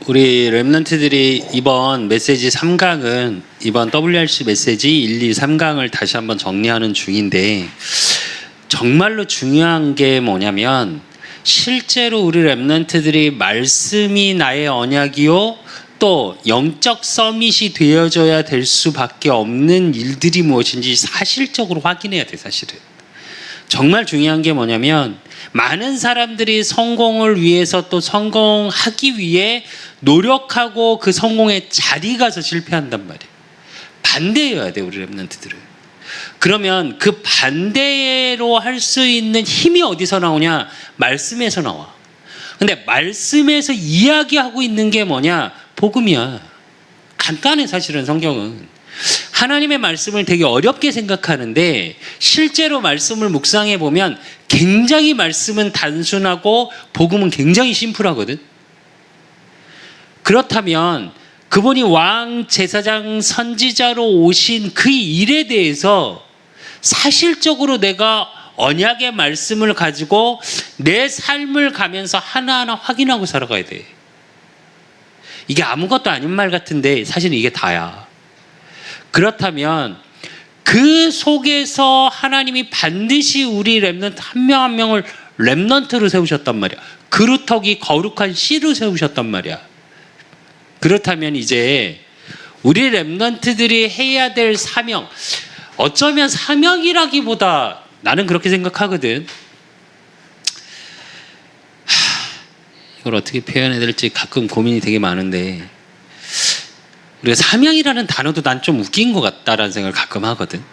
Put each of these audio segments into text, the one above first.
우리 랩런트들이 이번 메시지 3강은 이번 WRC 메시지 1, 2, 3강을 다시 한번 정리하는 중인데, 정말로 중요한 게 뭐냐면 실제로 우리 랩런트들이 말씀이 나의 언약이요 또 영적 서밋이 되어져야 될 수밖에 없는 일들이 무엇인지 사실적으로 확인해야 돼. 사실은 정말 중요한 게 뭐냐면, 많은 사람들이 성공을 위해서 또 성공하기 위해 노력하고 그 성공의 자리 가서 실패한단 말이에요. 반대여야 돼, 우리 랩런트들은. 그러면 그 반대로 할 수 있는 힘이 어디서 나오냐? 말씀에서 나와. 근데 말씀에서 이야기하고 있는 게 뭐냐? 복음이야. 간단해. 사실은 성경은 하나님의 말씀을 되게 어렵게 생각하는데, 실제로 말씀을 묵상해 보면 굉장히 말씀은 단순하고 복음은 굉장히 심플하거든. 그렇다면 그분이 왕, 제사장, 선지자로 오신 그 일에 대해서 사실적으로 내가 언약의 말씀을 가지고 내 삶을 가면서 하나하나 확인하고 살아가야 돼. 이게 아무것도 아닌 말 같은데 사실 이게 다야. 그렇다면 그 속에서 하나님이 반드시 우리 랩런트 한 명 한 명을 랩런트로 세우셨단 말이야. 그루터기 거룩한 씨로 세우셨단 말이야. 그렇다면 이제 우리 랩런트들이 해야 될 사명, 어쩌면 사명이라기보다 나는 그렇게 생각하거든. 이걸 어떻게 표현해야 될지 가끔 고민이 되게 많은데, 우리가 사명이라는 단어도 난 좀 웃긴 것 같다라는 생각을 가끔 하거든.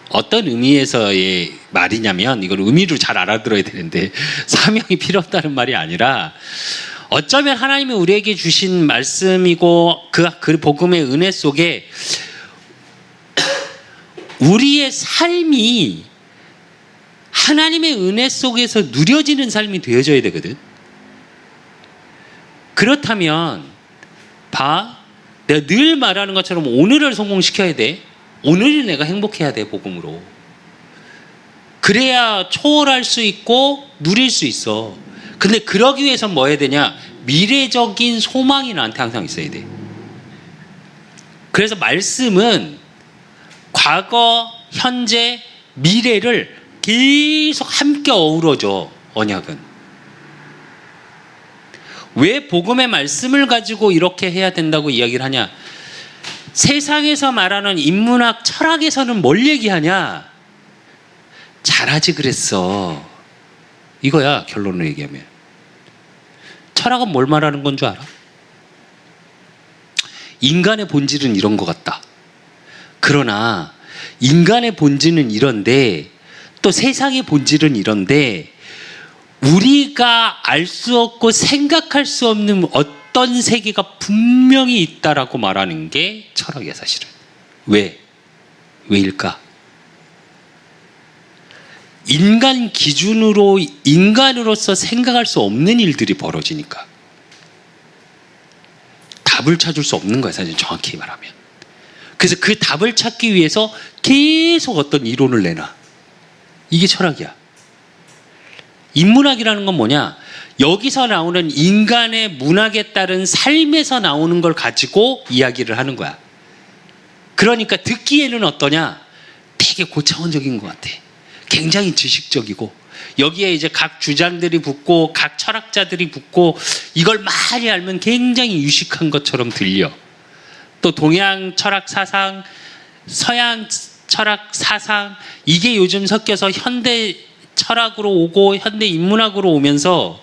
어떤 의미에서의 말이냐면, 이걸 의미를 잘 알아들어야 되는데 사명이 필요 없다는 말이 아니라, 어쩌면 하나님이 우리에게 주신 말씀이고 그 복음의 은혜 속에 우리의 삶이 하나님의 은혜 속에서 누려지는 삶이 되어져야 되거든. 그렇다면 내가 늘 말하는 것처럼 오늘을 성공시켜야 돼. 오늘이 내가 행복해야 돼, 복음으로. 그래야 초월할 수 있고 누릴 수 있어. 근데 그러기 위해선 뭐 해야 되냐? 미래적인 소망이 나한테 항상 있어야 돼. 그래서 말씀은 과거, 현재, 미래를 계속 함께 어우러져. 언약은 왜 복음의 말씀을 가지고 이렇게 해야 된다고 이야기를 하냐? 세상에서 말하는 인문학, 철학에서는 뭘 얘기하냐? 잘하지 그랬어. 이거야, 결론을 얘기하면. 철학은 뭘 말하는 건 줄 알아? 인간의 본질은 이런 것 같다. 그러나 인간의 본질은 이런데, 또 세상의 본질은 이런데, 우리가 알 수 없고 생각할 수 없는 어떤 세계가 분명히 있다라고 말하는 게 철학이야, 사실은. 왜일까? 인간 기준으로 인간으로서 생각할 수 없는 일들이 벌어지니까. 답을 찾을 수 없는 거야, 사실 정확히 말하면. 그래서 그 답을 찾기 위해서 계속 어떤 이론을 내놔. 이게 철학이야. 인문학이라는 건 뭐냐? 여기서 나오는 인간의 문학에 따른 삶에서 나오는 걸 가지고 이야기를 하는 거야. 그러니까 듣기에는 어떠냐? 되게 고차원적인 것 같아. 굉장히 지식적이고, 여기에 이제 각 주장들이 붙고 각 철학자들이 붙고, 이걸 많이 알면 굉장히 유식한 것처럼 들려. 또 동양 철학 사상, 서양 철학 사상, 이게 요즘 섞여서 현대 철학으로 오고 현대 인문학으로 오면서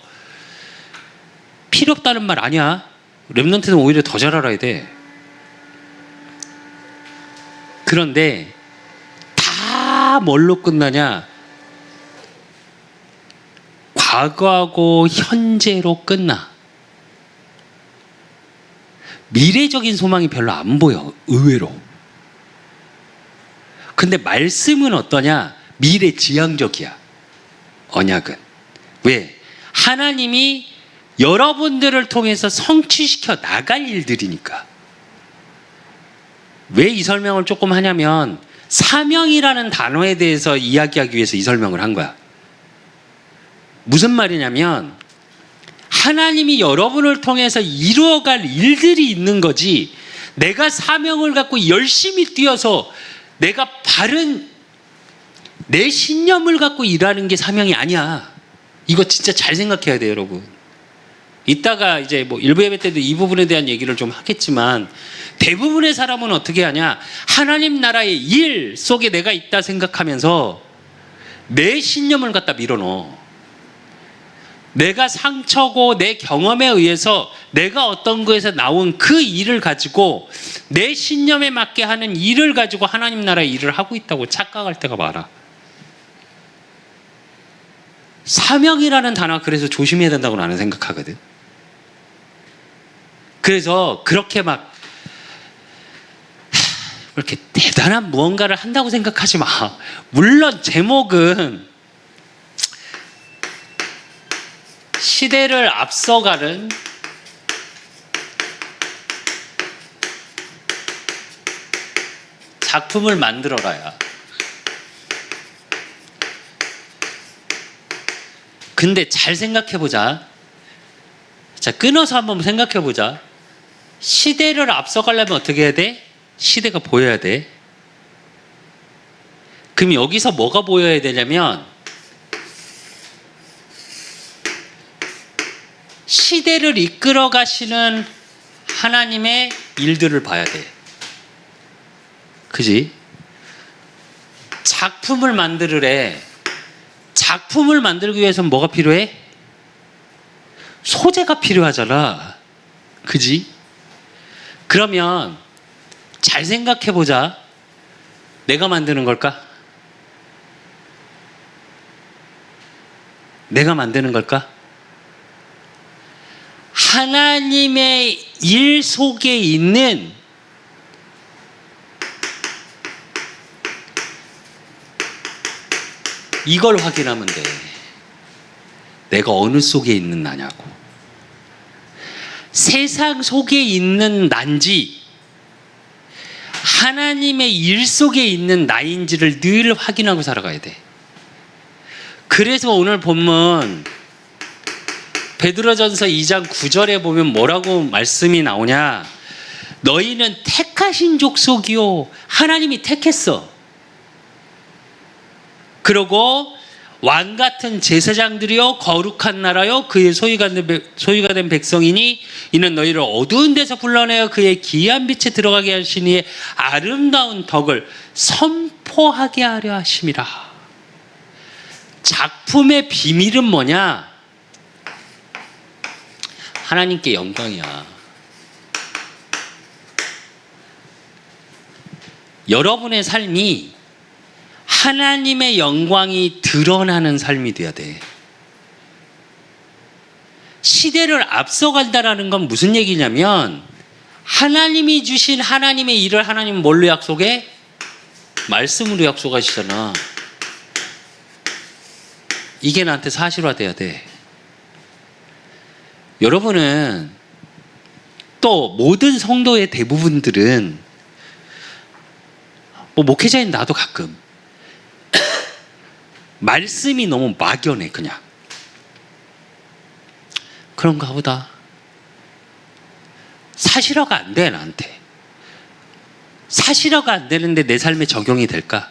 필요 없다는 말 아니야. 랩런트는 오히려 더 잘 알아야 돼. 그런데 다 뭘로 끝나냐? 과거하고 현재로 끝나. 미래적인 소망이 별로 안 보여, 의외로. 근데 말씀은 어떠냐? 미래지향적이야, 언약은. 왜? 하나님이 여러분들을 통해서 성취시켜 나갈 일들이니까. 왜 이 설명을 조금 하냐면, 사명이라는 단어에 대해서 이야기하기 위해서 이 설명을 한 거야. 무슨 말이냐면, 하나님이 여러분을 통해서 이루어갈 일들이 있는 거지, 내가 사명을 갖고 열심히 뛰어서 내가 바른 내 신념을 갖고 일하는 게 사명이 아니야. 이거 진짜 잘 생각해야 돼요, 여러분. 이따가 이제 뭐 일부 예배 때도 이 부분에 대한 얘기를 좀 하겠지만, 대부분의 사람은 어떻게 하냐, 하나님 나라의 일 속에 내가 있다 생각하면서 내 신념을 갖다 밀어넣어. 내가 상처고 내 경험에 의해서 내가 어떤 거에서 나온 그 일을 가지고 내 신념에 맞게 하는 일을 가지고 하나님 나라의 일을 하고 있다고 착각할 때가 많아. 사명이라는 단어, 그래서 조심해야 된다고 나는 생각하거든. 그래서 그렇게 막 그렇게 대단한 무언가를 한다고 생각하지 마. 물론 제목은 시대를 앞서가는 작품을 만들어라야. 근데 잘 생각해보자. 자, 끊어서 한번 생각해보자. 시대를 앞서가려면 어떻게 해야 돼? 시대가 보여야 돼. 그럼 여기서 뭐가 보여야 되냐면, 시대를 이끌어 가시는 하나님의 일들을 봐야 돼. 그지? 작품을 만들으래. 작품을 만들기 위해서는 뭐가 필요해? 소재가 필요하잖아. 그지? 그러면 잘 생각해 보자. 내가 만드는 걸까? 내가 만드는 걸까? 하나님의 일 속에 있는 이걸 확인하면 돼. 내가 어느 속에 있는 나냐고. 세상 속에 있는 난지 하나님의 일 속에 있는 나인지를 늘 확인하고 살아가야 돼. 그래서 오늘 본문 베드로전서 2장 9절에 보면 뭐라고 말씀이 나오냐? 너희는 택하신 족속이요, 하나님이 택했어. 그리고 왕 같은 제사장들이요, 거룩한 나라요, 그의 소유가 된 백성이니 이는 너희를 어두운 데서 불러내어 그의 기이한 빛에 들어가게 하시니 아름다운 덕을 선포하게 하려 하심이라. 작품의 비밀은 뭐냐? 하나님께 영광이야. 여러분의 삶이 하나님의 영광이 드러나는 삶이 돼야 돼. 시대를 앞서간다라는 건 무슨 얘기냐면, 하나님이 주신 하나님의 일을 하나님은 뭘로 약속해? 말씀으로 약속하시잖아. 이게 나한테 사실화돼야 돼. 여러분은 또 모든 성도의 대부분들은, 뭐 목회자인 나도 가끔 말씀이 너무 막연해. 그냥 그런가 보다. 사실화가 안 돼. 나한테 사실화가 안 되는데 내 삶에 적용이 될까?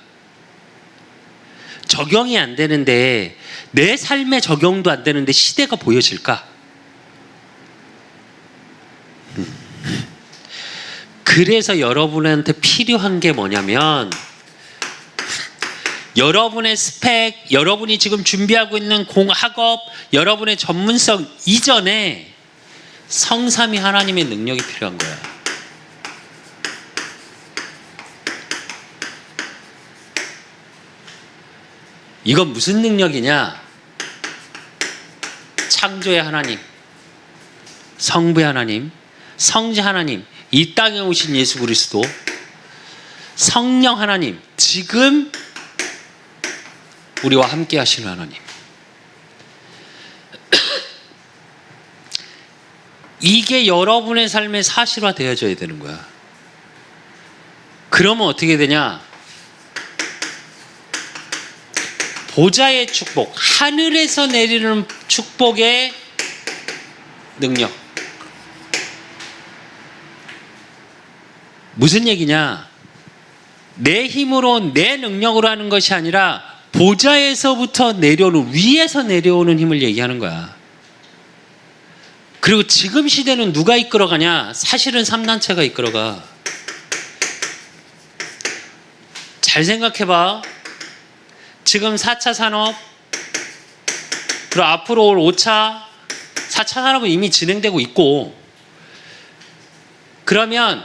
적용이 안 되는데, 내 삶에 적용도 안 되는데 시대가 보여질까? 그래서 여러분한테 필요한 게 뭐냐면, 여러분의 스펙, 여러분이 지금 준비하고 있는 학업, 여러분의 전문성 이전에 성삼위 하나님의 능력이 필요한 거야. 이건 무슨 능력이냐? 창조의 하나님, 성부의 하나님, 성지 하나님, 이 땅에 오신 예수 그리스도, 성령 하나님, 지금 우리와 함께 하시는 하나님. 이게 여러분의 삶에 사실화되어져야 되는 거야. 그러면 어떻게 되냐? 보좌의 축복, 하늘에서 내리는 축복의 능력. 무슨 얘기냐? 내 힘으로 내 능력으로 하는 것이 아니라 보좌에서부터 내려오는, 위에서 내려오는 힘을 얘기하는 거야. 그리고 지금 시대는 누가 이끌어가냐? 사실은 3단체가 이끌어가. 잘 생각해봐. 지금 4차 산업, 그리고 앞으로 올 5차, 4차 산업은 이미 진행되고 있고, 그러면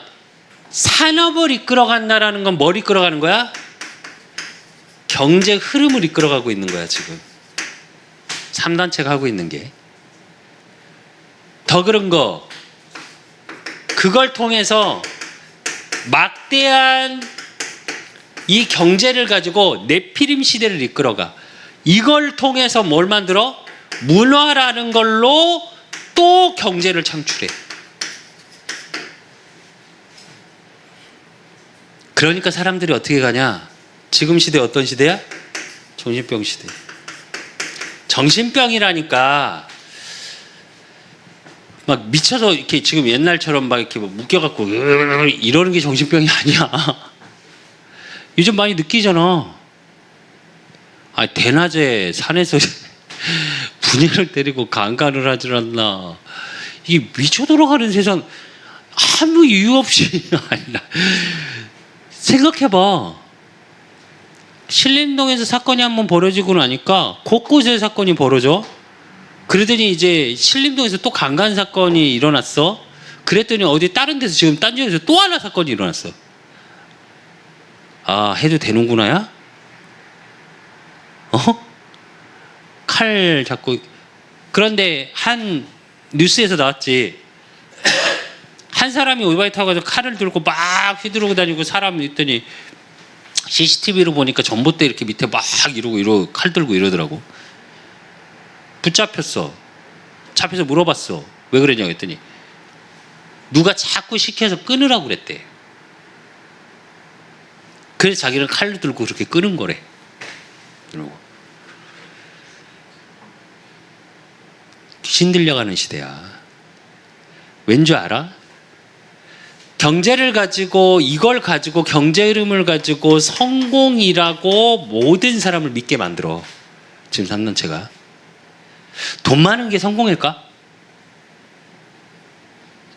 산업을 이끌어간다라는 건 뭘 이끌어가는 거야? 경제 흐름을 이끌어가고 있는 거야, 지금. 3단체가 하고 있는 게. 더 그런 거, 그걸 통해서 막대한 이 경제를 가지고 네피림 시대를 이끌어가. 이걸 통해서 뭘 만들어? 문화라는 걸로 또 경제를 창출해. 그러니까 사람들이 어떻게 가냐? 지금 시대 어떤 시대야? 정신병 시대. 정신병이라니까 막 미쳐서 이렇게 지금 옛날처럼 막 이렇게 묶여갖고 이러는 게 정신병이 아니야. 요즘 많이 느끼잖아. 아, 대낮에 산에서 분해를 때리고 강간을 하질 않나. 이게 미쳐 돌아가는 세상, 아무 이유 없이. 생각해봐. 신림동에서 사건이 한번 벌어지고 나니까 곳곳에 사건이 벌어져. 그러더니 이제 신림동에서 또 강간 사건이 일어났어. 그랬더니 어디 다른 데서 지금 딴 지역에서 또 하나 사건이 일어났어. 아, 해도 되는구나야? 칼 잡고. 그런데 한 뉴스에서 나왔지. 한 사람이 오토바이 타고 가서 칼을 들고 막 휘두르고 다니고 사람 있더니 CCTV로 보니까 전봇대 이렇게 밑에 막 이러고 칼 들고 이러더라고. 붙잡혔어. 잡혀서 물어봤어. 왜 그러냐고 했더니 누가 자꾸 시켜서 끊으라고 그랬대. 그래서 자기는 칼을 들고 그렇게 끄는 거래. 이러고. 귀신 들려가는 시대야. 왠 줄 알아? 경제를 가지고, 이걸 가지고, 경제 흐름을 가지고 성공이라고 모든 사람을 믿게 만들어. 지금 3단체가. 돈 많은 게 성공일까?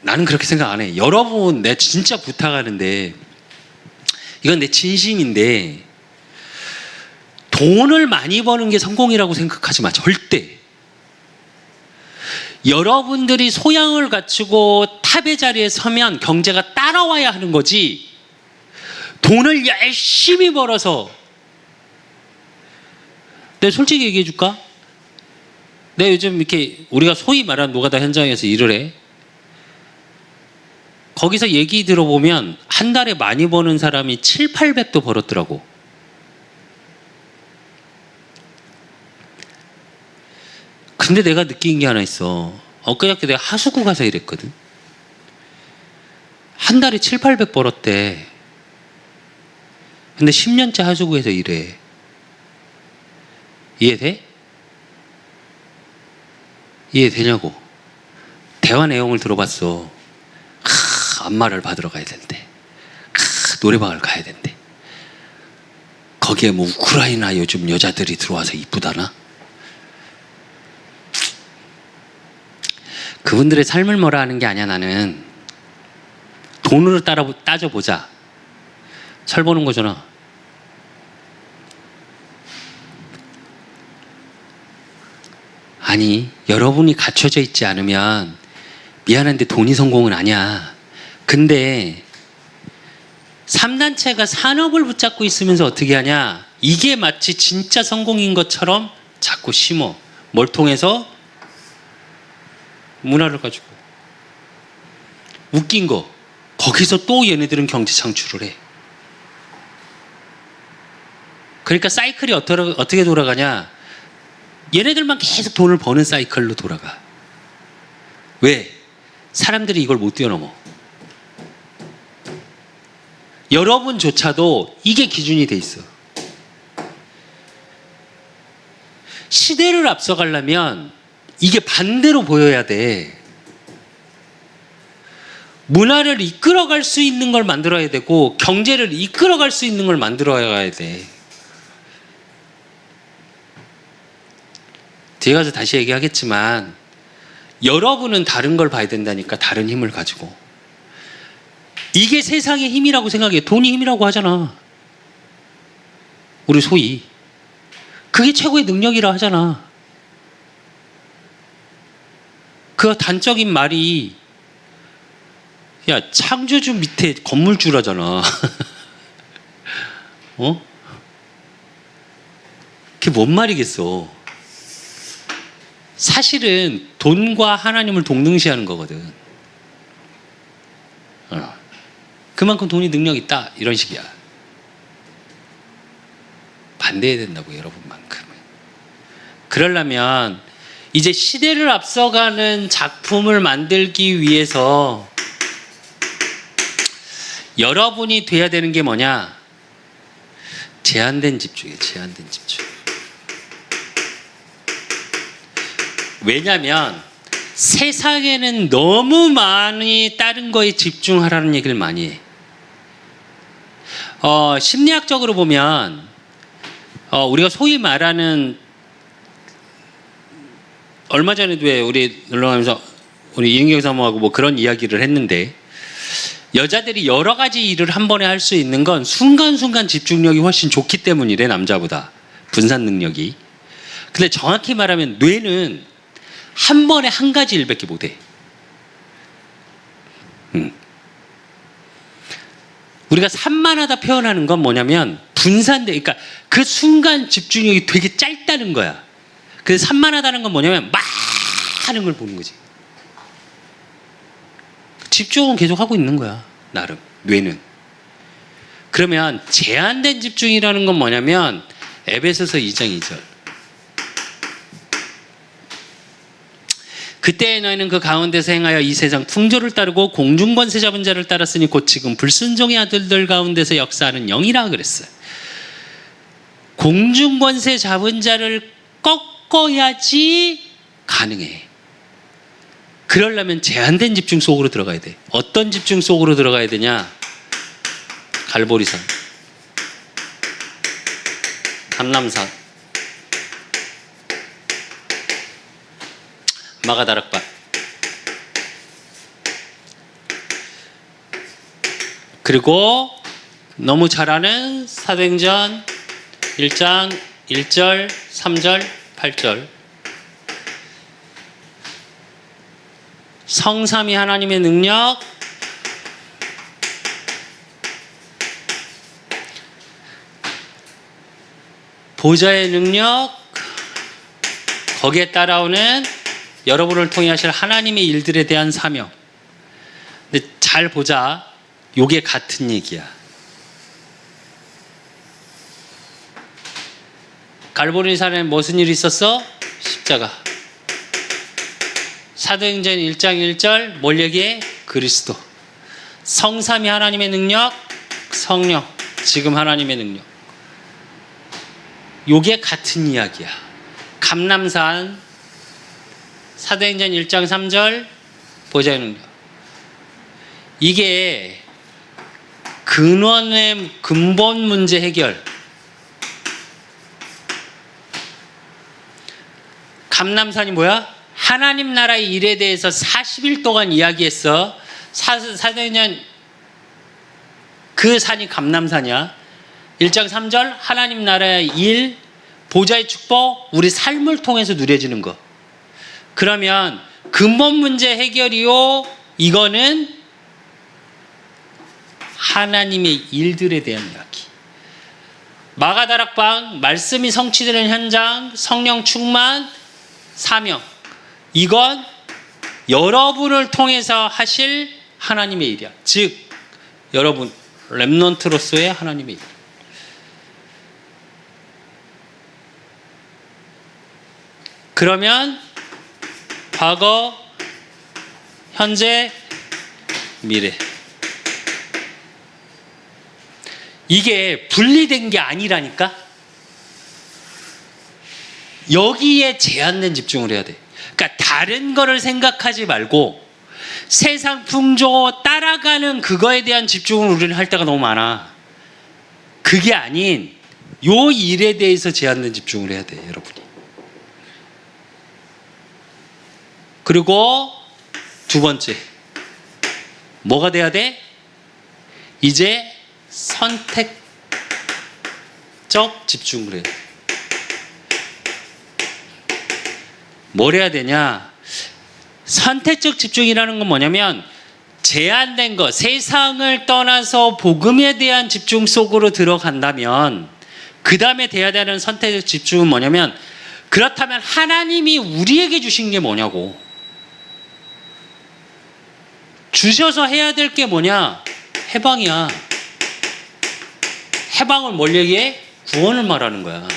나는 그렇게 생각 안 해. 여러분, 내가 진짜 부탁하는데, 이건 내 진심인데, 돈을 많이 버는 게 성공이라고 생각하지 마. 절대. 여러분들이 소양을 갖추고 탑의 자리에 서면 경제가 따라와야 하는 거지. 돈을 열심히 벌어서. 내가 솔직히 얘기해 줄까? 내가 요즘 이렇게 우리가 소위 말하는 노가다 현장에서 일을 해. 거기서 얘기 들어보면 한 달에 많이 버는 사람이 700~800도 벌었더라고. 근데 내가 느낀 게 하나 있어. 엊그저께 내가 하수구 가서 일했거든. 한 달에 700~800 벌었대. 근데 10년째 하수구에서 일해. 이해돼? 이해되냐고. 대화 내용을 들어봤어. 안마를 받으러 가야 된대. 노래방을 가야 된대. 거기에 뭐 우크라이나 요즘 여자들이 들어와서 이쁘다나? 그분들의 삶을 뭐라 하는 게 아니야. 나는 돈으로 따져보자. 철 보는 거잖아. 아니, 여러분이 갖춰져 있지 않으면 미안한데 돈이 성공은 아니야. 근데 3단체가 산업을 붙잡고 있으면서 어떻게 하냐? 이게 마치 진짜 성공인 것처럼 자꾸 심어. 뭘 통해서? 문화를 가지고. 웃긴 거, 거기서 또 얘네들은 경제 창출을 해. 그러니까 사이클이 어떻게 돌아가냐? 얘네들만 계속 돈을 버는 사이클로 돌아가. 왜? 사람들이 이걸 못 뛰어넘어. 여러분조차도 이게 기준이 돼 있어. 시대를 앞서가려면 이게 반대로 보여야 돼. 문화를 이끌어갈 수 있는 걸 만들어야 되고 경제를 이끌어갈 수 있는 걸 만들어야 돼. 뒤에 가서 다시 얘기하겠지만 여러분은 다른 걸 봐야 된다니까. 다른 힘을 가지고. 이게 세상의 힘이라고 생각해. 돈이 힘이라고 하잖아. 우리 소위. 그게 최고의 능력이라 하잖아. 그 단적인 말이 야, 창조주 밑에 건물주라잖아. 어? 그게 뭔 말이겠어. 사실은 돈과 하나님을 동등시하는 거거든. 그만큼 돈이 능력 있다 이런 식이야. 반대해야 된다고, 여러분만큼은. 그러려면 이제 시대를 앞서가는 작품을 만들기 위해서 여러분이 돼야 되는 게 뭐냐? 제한된 집중이에요. 제한된 집중. 왜냐하면 세상에는 너무 많이 다른 거에 집중하라는 얘기를 많이 해. 심리학적으로 보면 우리가 소위 말하는, 얼마 전에도 왜 우리 놀러가면서 우리 이은경 사모하고 뭐 그런 이야기를 했는데, 여자들이 여러 가지 일을 한 번에 할 수 있는 건 순간순간 집중력이 훨씬 좋기 때문이래, 남자보다. 분산 능력이. 근데 정확히 말하면 뇌는 한 번에 한 가지 일밖에 못해. 우리가 산만하다 표현하는 건 뭐냐면 분산돼. 그러니까 그 순간 집중력이 되게 짧다는 거야. 그래서 산만하다는 건 뭐냐면 막 하는 걸 보는 거지. 집중은 계속 하고 있는 거야, 나름 뇌는. 그러면 제한된 집중이라는 건 뭐냐면 에베소서 2장 2절. 그때의 너희는 그 가운데서 행하여 이 세상 풍조를 따르고 공중권세 잡은 자를 따랐으니 곧 지금 불순종의 아들들 가운데서 역사하는 영이라 그랬어요. 공중권세 잡은 자를 꺾어야지 가능해. 그러려면 제한된 집중 속으로 들어가야 돼. 어떤 집중 속으로 들어가야 되냐? 갈보리산, 감람산, 마가다락방. 그리고 너무 잘 아는 사도행전 1장 1절, 3절, 8절. 성삼위 하나님의 능력, 보좌의 능력, 거기에 따라오는 여러분을 통해 하실 하나님의 일들에 대한 사명. 근데 잘 보자. 요게 같은 얘기야. 갈보리산에 무슨 일이 있었어? 십자가. 사도행전 1장 1절 뭘 얘기해? 그리스도. 성삼위 하나님의 능력, 성령, 지금 하나님의 능력. 요게 같은 이야기야. 감람산, 사도행전 1장 3절 보좌의 능력. 이게 근원의 근본 문제 해결. 감람산이 뭐야? 하나님 나라의 일에 대해서 40일 동안 이야기했어. 사도행전 그 산이 감람산이야. 1장 3절 하나님 나라의 일, 보좌의 축복, 우리 삶을 통해서 누려지는 거. 그러면 근본 문제 해결이요, 이거는 하나님의 일들에 대한 이야기. 마가다락방, 말씀이 성취되는 현장, 성령 충만, 사명. 이건 여러분을 통해서 하실 하나님의 일이야. 즉 여러분 렘넌트로서의 하나님의 일. 그러면 과거, 현재, 미래. 이게 분리된 게 아니라니까. 여기에 제한된 집중을 해야 돼. 그러니까 다른 거를 생각하지 말고 세상 풍조 따라가는 그거에 대한 집중을 우리는 할 때가 너무 많아. 그게 아닌 요 일에 대해서 제한된 집중을 해야 돼, 여러분이. 그리고 두 번째, 뭐가 돼야 돼? 이제 선택적 집중을 해. 뭘 해야 되냐? 선택적 집중이라는 건 뭐냐면 제한된 것, 세상을 떠나서 복음에 대한 집중 속으로 들어간다면 그 다음에 돼야 되는 선택적 집중은 뭐냐면, 그렇다면 하나님이 우리에게 주신 게 뭐냐고. 주셔서 해야 될 게 뭐냐? 해방이야. 해방을 뭘 얘기해? 구원을 말하는 거야.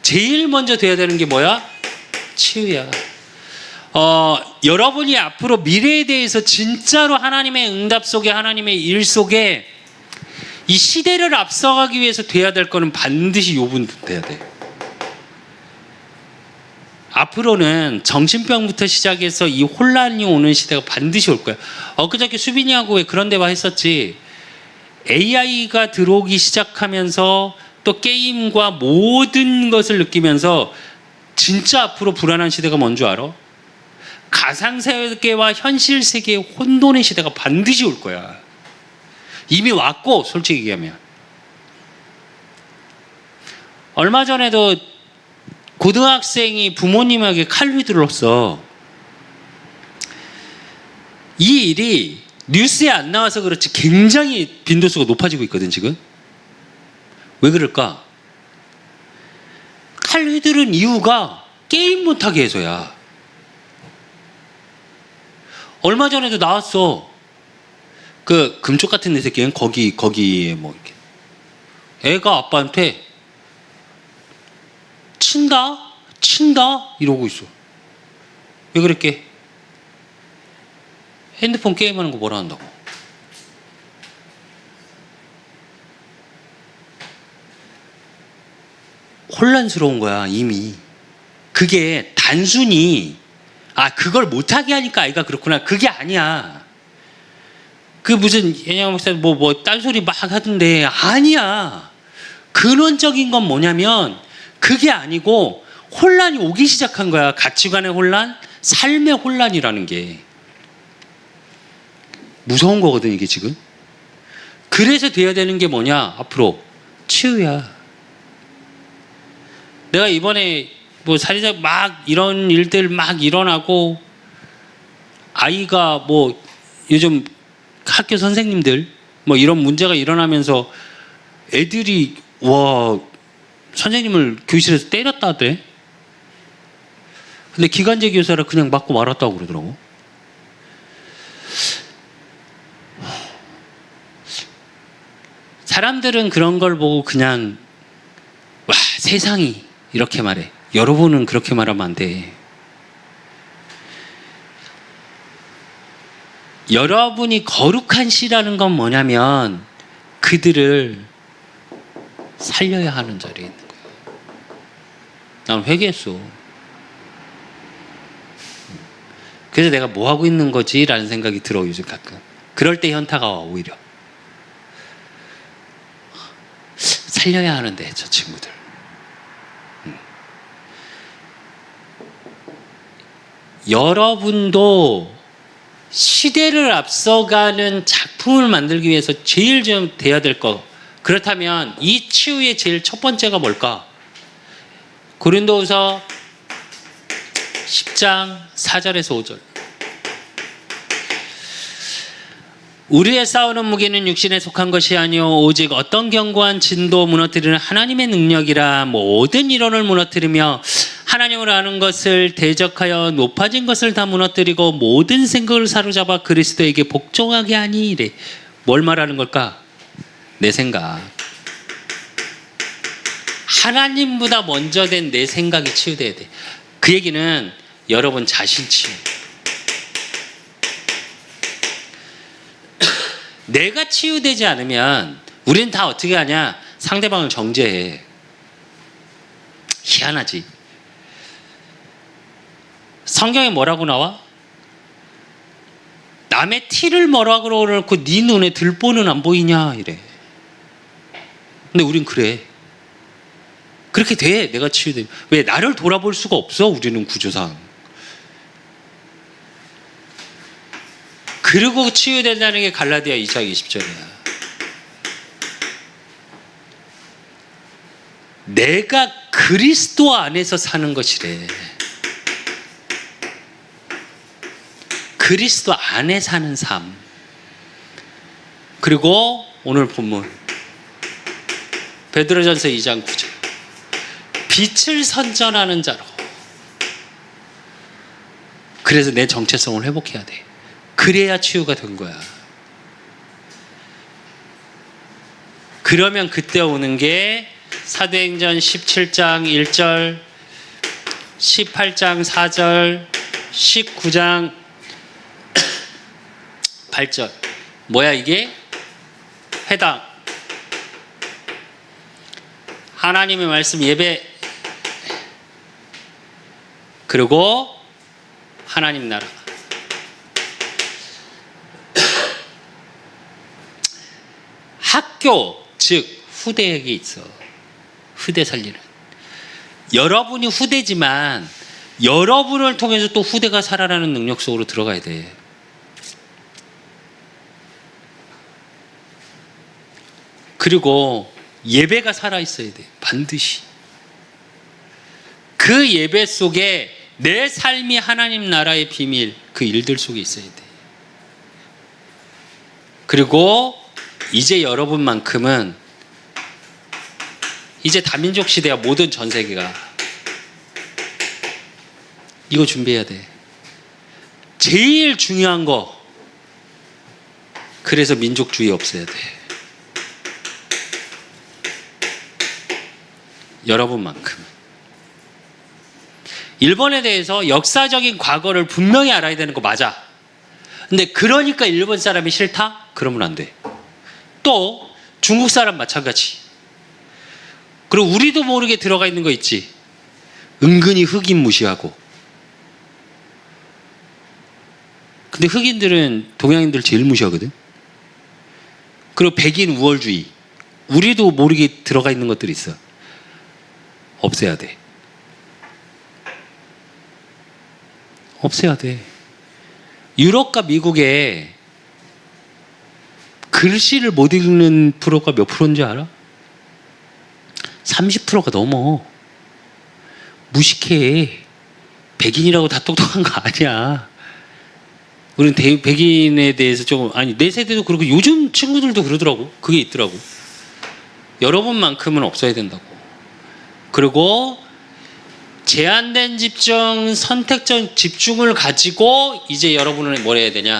제일 먼저 돼야 되는 게 뭐야? 치유야. 여러분이 앞으로 미래에 대해서 진짜로 하나님의 응답 속에, 하나님의 일 속에 이 시대를 앞서가기 위해서 돼야 될 거는 반드시 요 부분 돼야 돼. 앞으로는 정신병부터 시작해서 이 혼란이 오는 시대가 반드시 올 거야. 그저께 수빈이하고 왜 그런 대화 했었지. AI가 들어오기 시작하면서 또 게임과 모든 것을 느끼면서 진짜 앞으로 불안한 시대가 뭔 줄 알아? 가상세계와 현실 세계의 혼돈의 시대가 반드시 올 거야. 이미 왔고, 솔직히 얘기하면. 얼마 전에도 고등학생이 부모님에게 칼 휘둘렀어. 이 일이 뉴스에 안 나와서 그렇지 굉장히 빈도수가 높아지고 있거든, 지금. 왜 그럴까? 칼 휘두른 이유가 게임 못하게 해서야. 얼마 전에도 나왔어. 그 금쪽 같은 내 새끼는 거기 뭐 이렇게 애가 아빠한테 친다 이러고 있어. 왜 그랬게? 핸드폰 게임하는 거 뭐라 한다고. 혼란스러운 거야, 이미. 그게 단순히 그걸 못하게 하니까 아이가 그렇구나, 그게 아니야. 그 무슨 예냥 목사 뭐 딴소리 막 하던데 아니야. 근원적인 건 뭐냐면 그게 아니고 혼란이 오기 시작한 거야. 가치관의 혼란, 삶의 혼란이라는 게 무서운 거거든, 이게 지금. 그래서 돼야 되는 게 뭐냐? 앞으로 치유야. 내가 이번에 뭐 살인자 막 이런 일들 막 일어나고, 아이가 뭐 요즘 학교 선생님들 뭐 이런 문제가 일어나면서 애들이 선생님을 교실에서 때렸다 하대. 근데 기간제 교사라 그냥 맞고 말았다고 그러더라고. 사람들은 그런 걸 보고 그냥 세상이 이렇게 말해. 여러분은 그렇게 말하면 안 돼. 여러분이 거룩한 시라는 건 뭐냐면 그들을 살려야 하는 자리에 있는 거야. 난 회개했어. 그래서 내가 뭐 하고 있는 거지? 라는 생각이 들어, 요즘 가끔. 그럴 때 현타가 와, 오히려. 살려야 하는데, 저 친구들. 여러분도 시대를 앞서가는 작품을 만들기 위해서 제일 좀 돼야 될 거. 그렇다면 이 치유의 제일 첫 번째가 뭘까? 고린도후서 10장 4절에서 5절. 우리의 싸우는 무게는 육신에 속한 것이 아니요 오직 어떤 견고한 진도 무너뜨리는 하나님의 능력이라. 모든 이론을 무너뜨리며 하나님을 아는 것을 대적하여 높아진 것을 다 무너뜨리고 모든 생각을 사로잡아 그리스도에게 복종하게 하니 이래. 뭘 말하는 걸까? 내 생각. 하나님보다 먼저 된 내 생각이 치유돼야 돼. 그 얘기는 여러분 자신 치유. 내가 치유되지 않으면 우리는 다 어떻게 하냐? 상대방을 정죄해. 희한하지. 성경에 뭐라고 나와? 남의 티를 뭐라 그러고 네 눈에 들보는 안 보이냐 이래. 근데 우린 그래. 그렇게 돼. 내가 치유되면. 왜? 나를 돌아볼 수가 없어. 우리는 구조상. 그리고 치유된다는 게 갈라디아 2장 20절이야. 내가 그리스도 안에서 사는 것이래. 그리스도 안에 사는 삶. 그리고 오늘 본문 베드로전서 2장 9절. 빛을 선전하는 자로. 그래서 내 정체성을 회복해야 돼. 그래야 치유가 된 거야. 그러면 그때 오는 게 사도행전 17장 1절, 18장 4절, 19장 8절. 뭐야 이게? 회당. 하나님의 말씀 예배. 그리고 하나님 나라. 학교, 즉 후대에게 있어. 후대 살리는. 여러분이 후대지만 여러분을 통해서 또 후대가 살아나는 능력 속으로 들어가야 돼. 그리고 예배가 살아있어야 돼. 반드시. 그 예배 속에 내 삶이 하나님 나라의 비밀, 그 일들 속에 있어야 돼. 그리고 이제 여러분만큼은 이제 다민족 시대야. 모든 전 세계가 이거 준비해야 돼. 제일 중요한 거. 그래서 민족주의 없애야 돼. 여러분만큼. 일본에 대해서 역사적인 과거를 분명히 알아야 되는 거 맞아. 근데 그러니까 일본 사람이 싫다? 그러면 안 돼. 또 중국 사람 마찬가지. 그리고 우리도 모르게 들어가 있는 거 있지. 은근히 흑인 무시하고. 근데 흑인들은 동양인들 제일 무시하거든. 그리고 백인 우월주의. 우리도 모르게 들어가 있는 것들이 있어. 없애야 돼. 없애야 돼. 유럽과 미국에 글씨를 못 읽는 프로가 몇 프로인지 알아? 30%가 넘어. 무식해. 백인이라고 다 똑똑한 거 아니야. 우리는 백인에 대해서 조금, 아니 내 세대도 그렇고 요즘 친구들도 그러더라고. 그게 있더라고. 여러분만큼은 없어야 된다고. 그리고 제한된 집중, 선택적 집중을 가지고 이제 여러분은 뭘 해야 되냐?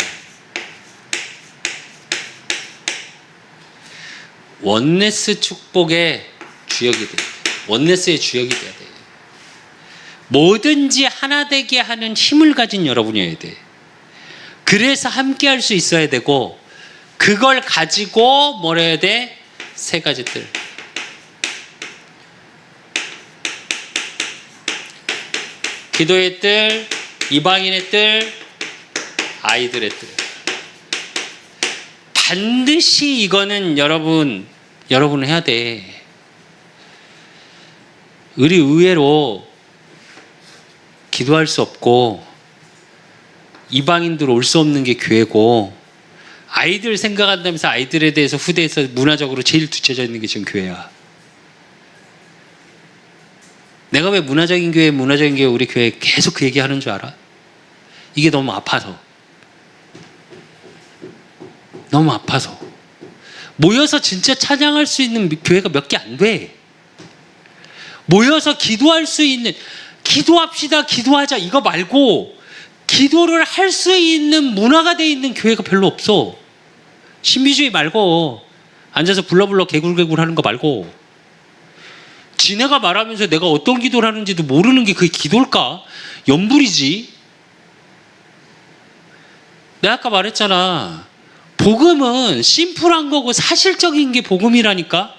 원네스 축복의 주역이 돼. 원네스의 주역이 돼야 돼. 뭐든지 하나 되게 하는 힘을 가진 여러분이어야 돼. 그래서 함께 할 수 있어야 되고, 그걸 가지고 뭘 해야 돼? 세 가지 뜰. 기도의 뜰, 이방인의 뜰, 아이들의 뜰. 반드시 이거는 여러분은 해야 돼. 우리 의외로 기도할 수 없고 이방인들 올 수 없는 게 교회고, 아이들 생각한다면서 아이들에 대해서 후대에서 문화적으로 제일 뒤쳐져 있는 게 지금 교회야. 내가 왜 문화적인 교회 우리 교회 계속 그 얘기하는 줄 알아? 이게 너무 아파서. 너무 아파서. 모여서 진짜 찬양할 수 있는 교회가 몇 개 안 돼. 모여서 기도할 수 있는, 기도합시다, 기도하자 이거 말고 기도를 할 수 있는 문화가 돼 있는 교회가 별로 없어. 신비주의 말고, 앉아서 불러불러 개굴개굴 하는 거 말고, 지네가 말하면서 내가 어떤 기도를 하는지도 모르는 게 그게 기도일까? 연불이지. 내가 아까 말했잖아. 복음은 심플한 거고 사실적인 게 복음이라니까.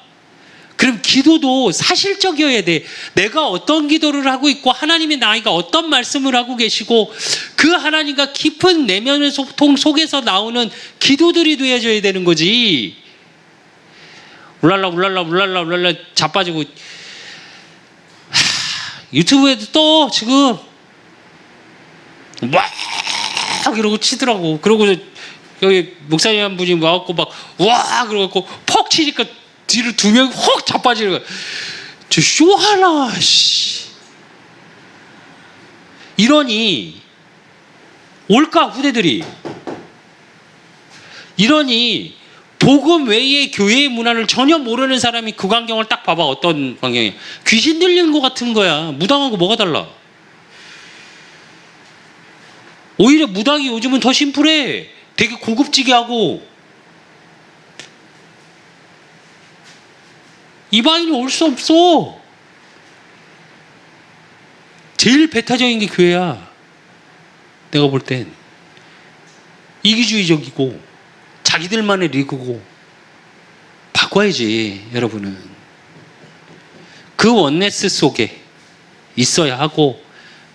그럼 기도도 사실적이어야 돼. 내가 어떤 기도를 하고 있고 하나님이 나에게 어떤 말씀을 하고 계시고 그 하나님과 깊은 내면의 소통 속에서 나오는 기도들이 되어져야 되는 거지. 울랄라 자빠지고 유튜브에도 또 지금 막 이러고 치더라고. 그러고 여기 목사님 한 분이 와갖고 막 와 그러고 퍽 치니까 뒤로 두 명이 확 자빠지는 거야. 저 쇼하나 씨. 이러니 올까 후대들이 이러니 복음 외의 교회의 문화를 전혀 모르는 사람이 그 광경을 딱 봐봐. 어떤 광경이야. 귀신 들리는 것 같은 거야. 무당하고 뭐가 달라. 오히려 무당이 요즘은 더 심플해. 되게 고급지게 하고 이방인이 올 수 없어. 제일 배타적인 게 교회야. 내가 볼 땐 이기주의적이고 자기들만의 리그고 바꿔야지. 여러분은 그 원네스 속에 있어야 하고,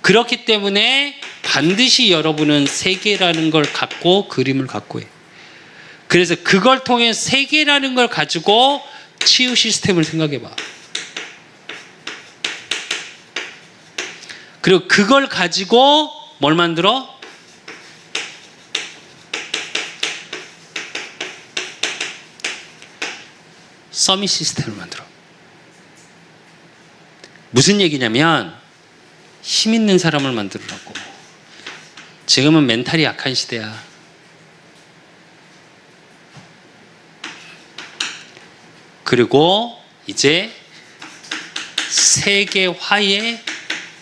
그렇기 때문에 반드시 여러분은 세계라는 걸 갖고 그림을 갖고 해. 그래서 그걸 통해 세계라는 걸 가지고 치유 시스템을 생각해 봐. 그리고 그걸 가지고 뭘 만들어? 서밋 시스템을 만들어. 무슨 얘기냐면 힘 있는 사람을 만들으라고. 지금은 멘탈이 약한 시대야. 그리고 이제 세계화의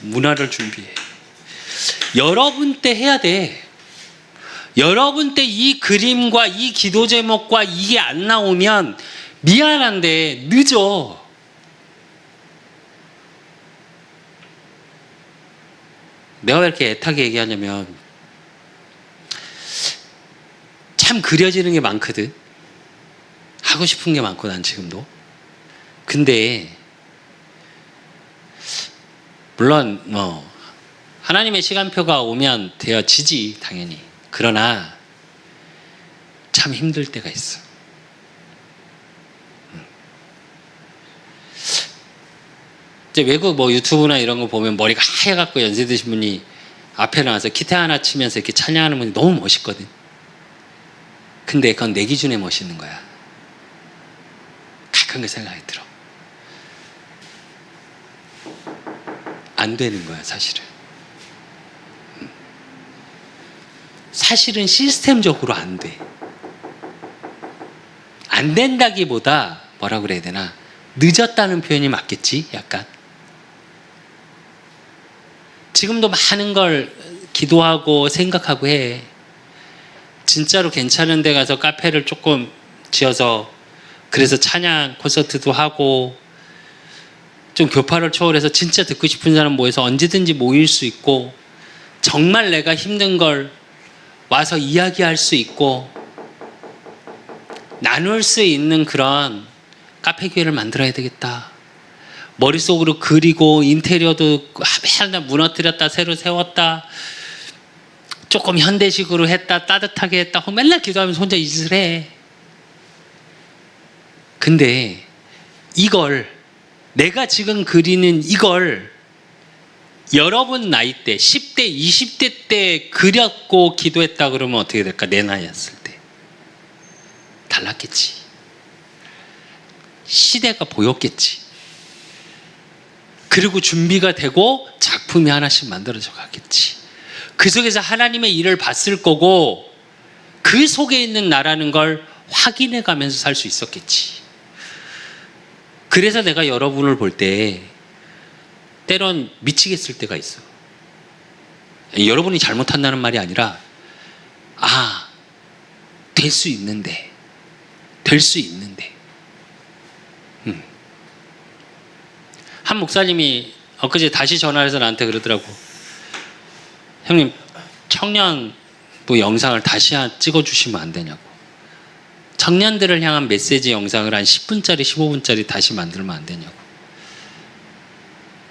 문화를 준비해. 여러분 때 해야 돼. 여러분 때 이 그림과 이 기도 제목과 이게 안 나오면 미안한데 늦어. 내가 왜 이렇게 애타게 얘기하냐면 참 그려지는 게 많거든. 하고 싶은 게 많고 난 지금도. 근데 물론 뭐 하나님의 시간표가 오면 되어지지 당연히. 그러나 참 힘들 때가 있어. 이제 외국 뭐 유튜브나 이런 거 보면 머리가 하얘갖고 연세 드신 분이 앞에 나와서 기타 하나 치면서 이렇게 찬양하는 분이 너무 멋있거든. 근데 그건 내 기준에 멋있는 거야. 가끔 그 생각이 들어. 안 되는 거야 사실은. 사실은 시스템적으로 안 돼. 안 된다기보다 뭐라 그래야 되나, 늦었다는 표현이 맞겠지. 약간 지금도 많은 걸 기도하고 생각하고 해. 진짜로 괜찮은 데 가서 카페를 조금 지어서 그래서 찬양 콘서트도 하고 좀 교파를 초월해서 진짜 듣고 싶은 사람 모여서 언제든지 모일 수 있고, 정말 내가 힘든 걸 와서 이야기할 수 있고 나눌 수 있는 그런 카페 교회를 만들어야 되겠다. 머릿속으로 그리고 인테리어도 맨날 무너뜨렸다 새로 세웠다 조금 현대식으로 했다 따뜻하게 했다 맨날 기도하면서 혼자 이 짓을 해. 근데 이걸 내가 지금 그리는 이걸 여러분 나이 때 10대 20대 때 그렸고 기도했다 그러면 어떻게 될까? 내 나이였을 때 달랐겠지. 시대가 보였겠지. 그리고 준비가 되고 작품이 하나씩 만들어져 가겠지. 그 속에서 하나님의 일을 봤을 거고 그 속에 있는 나라는 걸 확인해 가면서 살 수 있었겠지. 그래서 내가 여러분을 볼 때 때론 미치겠을 때가 있어. 여러분이 잘못한다는 말이 아니라 될 수 있는데 한 목사님이 엊그제 다시 전화를 해서 나한테 그러더라고. 형님 청년부 영상을 다시 찍어주시면 안 되냐고. 청년들을 향한 메시지 영상을 한 10분짜리 15분짜리 다시 만들면 안 되냐고.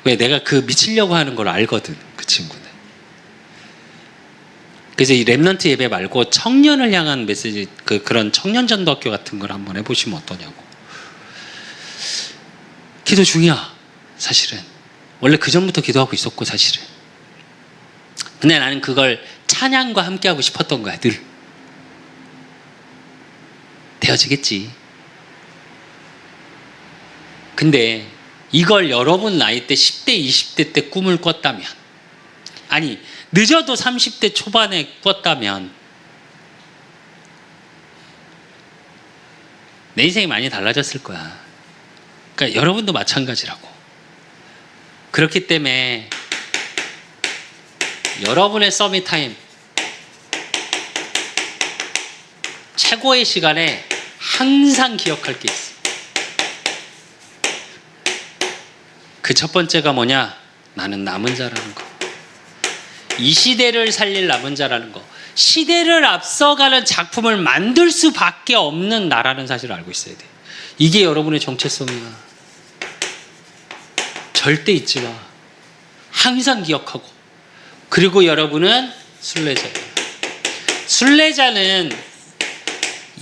왜? 내가 그 미치려고 하는 걸 알거든, 그 친구는. 그래서 이 렘넌트 예배 말고 청년을 향한 메시지, 그런 청년 전도학교 같은 걸 한번 해보시면 어떠냐고. 기도 중이야, 사실은. 원래 그 전부터 기도하고 있었고, 사실은. 근데 나는 그걸 찬양과 함께 하고 싶었던 거야, 늘. 되어지겠지. 근데 이걸 여러분 나이 때 10대, 20대 때 꿈을 꿨다면, 아니 늦어도 30대 초반에 꿨다면 내 인생이 많이 달라졌을 거야. 그러니까 여러분도 마찬가지라고. 그렇기 때문에 여러분의 서밋 타임, 최고의 시간에 항상 기억할 게 있어. 그 첫 번째가 뭐냐? 나는 남은 자라는 거. 이 시대를 살릴 남은 자라는 거. 시대를 앞서가는 작품을 만들 수밖에 없는 나라는 사실을 알고 있어야 돼. 이게 여러분의 정체성이야. 절대 잊지 마. 항상 기억하고. 그리고 여러분은 순례자예요. 순례자는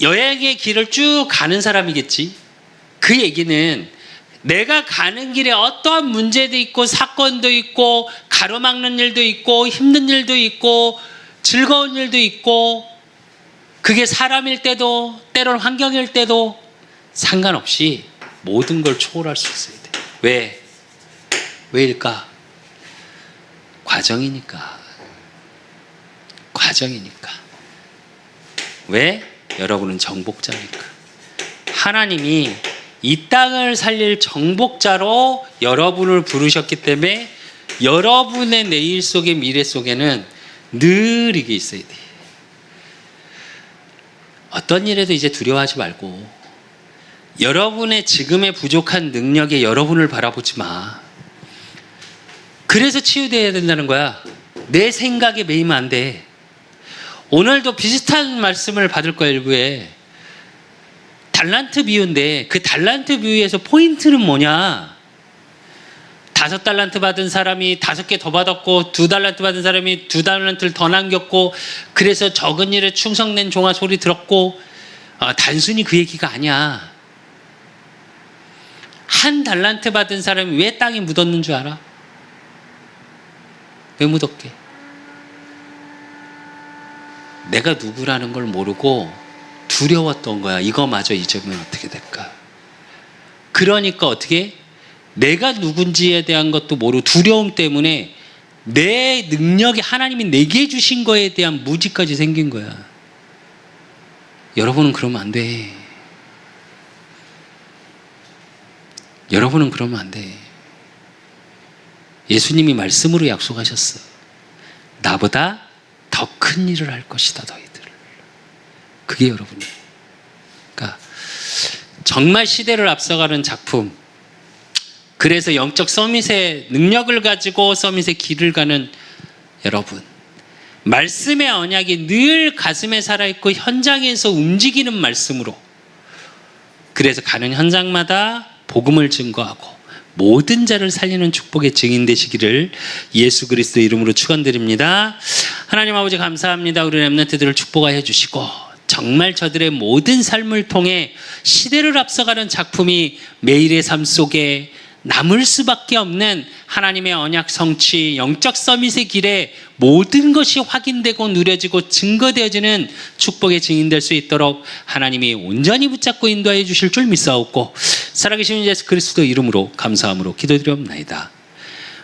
여행의 길을 쭉 가는 사람이겠지. 그 얘기는 내가 가는 길에 어떠한 문제도 있고 사건도 있고 가로막는 일도 있고 힘든 일도 있고 즐거운 일도 있고, 그게 사람일 때도 때론 환경일 때도 상관없이 모든 걸 초월할 수 있어야 돼. 왜? 왜일까? 과정이니까. 과정이니까. 왜? 여러분은 정복자니까. 하나님이 이 땅을 살릴 정복자로 여러분을 부르셨기 때문에 여러분의 내일 속에, 미래 속에는 늘 이게 있어야 돼. 어떤 일에도 이제 두려워하지 말고, 여러분의 지금의 부족한 능력에 여러분을 바라보지 마. 그래서 치유되어야 된다는 거야. 내 생각에 매이면 안 돼. 오늘도 비슷한 말씀을 받을 거야, 일부에. 달란트 비유인데 그 달란트 비유에서 포인트는 뭐냐? 5달란트 받은 사람이 5개 더 받았고, 2달란트 받은 사람이 2달란트를 더 남겼고, 그래서 적은 일에 충성된 종아 소리 들었고, 단순히 그 얘기가 아니야. 1달란트 받은 사람이 왜 땅에 묻었는 줄 알아? 왜 묻었게? 내가 누구라는 걸 모르고 두려웠던 거야. 이거마저 잊으면 어떻게 될까? 그러니까 어떻게? 내가 누군지에 대한 것도 모르고 두려움 때문에 내 능력이 하나님이 내게 주신 거에 대한 무지까지 생긴 거야. 여러분은 그러면 안 돼. 여러분은 그러면 안 돼. 예수님이 말씀으로 약속하셨어. 나보다 더 큰 일을 할 것이다, 너희들. 그게 여러분이에요. 그러니까 정말 시대를 앞서가는 작품. 그래서 영적 서밋의 능력을 가지고 서밋의 길을 가는 여러분. 말씀의 언약이 늘 가슴에 살아있고 현장에서 움직이는 말씀으로, 그래서 가는 현장마다 복음을 증거하고 모든 자를 살리는 축복의 증인 되시기를 예수 그리스도 이름으로 축원드립니다. 하나님 아버지 감사합니다. 우리 렘넌트들을 축복하여 주시고, 정말 저들의 모든 삶을 통해 시대를 앞서가는 작품이 매일의 삶 속에 남을 수밖에 없는 하나님의 언약 성취, 영적 서밋의 길에 모든 것이 확인되고 누려지고 증거되어지는 축복의 증인될 수 있도록 하나님이 온전히 붙잡고 인도하여 주실 줄 믿사옵고, 살아계신 예수 그리스도 이름으로 감사함으로 기도드리옵나이다.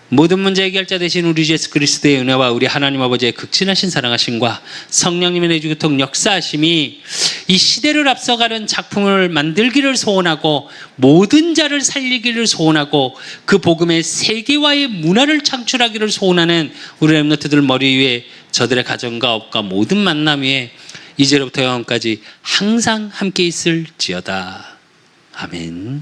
모든 문제 해결자 되신 우리 예수 그리스도의 은혜와 우리 하나님 아버지의 극진하신 사랑하심과 성령님의 내주교통 역사하심이 이 시대를 앞서가는 작품을 만들기를 소원하고 모든 자를 살리기를 소원하고 그 복음의 세계화의 문화를 창출하기를 소원하는 우리 렘넌트들 머리 위에, 저들의 가정과 업과 모든 만남 위에 이제로부터 영원까지 항상 함께 있을지어다. 아멘.